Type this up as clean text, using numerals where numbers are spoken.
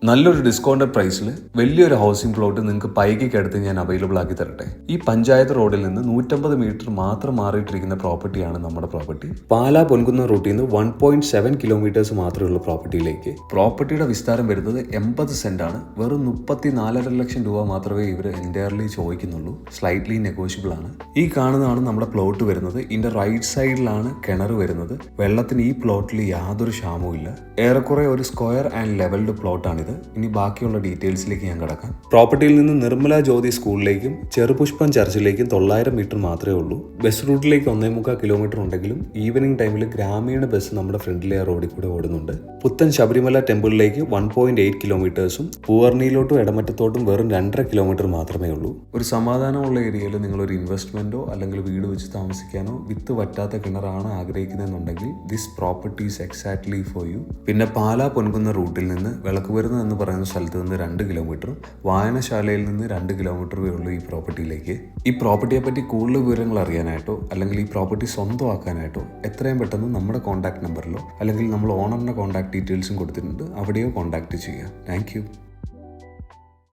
നല്ലൊരു ഡിസ്കൗണ്ടഡ് പ്രൈസിൽ വലിയൊരു ഹൗസിംഗ് പ്ലോട്ട് നിങ്ങൾക്ക് പൈകയ്ക്കടുത്ത് ഞാൻ അവൈലബിൾ ആക്കി തരട്ടെ. ഈ പഞ്ചായത്ത് റോഡിൽ നിന്ന് 150 മീറ്റർ മാത്രം മാറിയിട്ടിരിക്കുന്ന പ്രോപ്പർട്ടിയാണ് നമ്മുടെ പ്രോപ്പർട്ടി. പാലാ പൊൻകുന്നം റൂട്ടിൽ നിന്ന് 1.7 കിലോമീറ്റേഴ്സ് മാത്രമുള്ള പ്രോപ്പർട്ടിയിലേക്ക്. പ്രോപ്പർട്ടിയുടെ വിസ്താരം വരുന്നത് 80 സെന്റ് ആണ്. വെറും 34.5 ലക്ഷം രൂപ മാത്രമേ ഇവർ എൻറ്റയർലി ചോദിക്കുന്നുള്ളൂ. സ്ലൈറ്റ്ലി നെഗോഷ്യബിൾ ആണ്. ഈ കാണുന്നതാണ് നമ്മുടെ പ്ലോട്ട് വരുന്നത്. ഇതിന്റെ റൈറ്റ് സൈഡിലാണ് കിണർ വരുന്നത്. വെള്ളത്തിന് ഈ പ്ലോട്ടിൽ യാതൊരു ക്ഷാമവും ഇല്ല. ഏറെക്കുറെ ഒരു സ്ക്വയർ ആൻഡ് ലെവൽഡ് പ്ലോട്ടാണിത്. ഇനി ബാക്കിയുള്ള ഡീറ്റെയിൽസിലേക്ക് ഞാൻ കിടക്കാം. പ്രോപ്പർട്ടിയിൽ നിന്ന് നിർമ്മല ജ്യോതി സ്കൂളിലേക്കും ചെറുപുഷ്പം ചർച്ചിലേക്കും 900 മീറ്റർ മാത്രമേ ഉള്ളൂ. ബസ് റൂട്ടിലേക്ക് 1.25 കിലോമീറ്റർ ഉണ്ടെങ്കിലും ഈവനിങ് ടൈമിൽ ഗ്രാമീണ ബസ് നമ്മുടെ ഫ്രണ്ടിലെ റോഡിൽ കൂടെ ഓടുന്നുണ്ട്. പുത്തൻ ശബരിമല ടെമ്പിളിലേക്ക് 1.8 കിലോമീറ്റേഴ്സും പൂവർണിയിലോട്ടും എടമറ്റത്തോട്ടും വെറും 2.5 കിലോമീറ്റർ മാത്രമേ ഉള്ളൂ. ഒരു സമാധാനമുള്ള ഏരിയയിൽ നിങ്ങളൊരു ഇൻവെസ്റ്റ്മെന്റോ അല്ലെങ്കിൽ വീട് വെച്ച് താമസിക്കാനോ വിത്ത് വറ്റാത്ത കിണറാണ് ആഗ്രഹിക്കുന്നതെന്നുണ്ടെങ്കിൽ this property is exactly for you. പിന്നെ പാലാ പൊൻകുന്ന റൂട്ടിൽ നിന്ന് വിളക്കുവരുന്ന എന്ന് പറയുന്ന സ്ഥലത്ത് നിന്ന് 2 കിലോമീറ്ററും വായനശാലയിൽ നിന്ന് 2 കിലോമീറ്ററേ ഉള്ളൂ ഈ പ്രോപ്പർട്ടിയിലേക്ക്. ഈ പ്രോപ്പർട്ടിയെ പറ്റി കൂടുതൽ വിവരങ്ങൾ അറിയാനായിട്ടോ അല്ലെങ്കിൽ ഈ പ്രോപ്പർട്ടി സ്വന്തമാക്കാനായിട്ടോ എത്രയും പെട്ടെന്ന് നമ്മുടെ കോൺടാക്ട് നമ്പറിലോ അല്ലെങ്കിൽ നമ്മൾ ഓണറിന്റെ കോൺടാക്ട് ഡീറ്റെയിൽസും കൊടുത്തിട്ടുണ്ട്, അവിടെയോ കോൺടാക്ട് ചെയ്യുക. Thank you.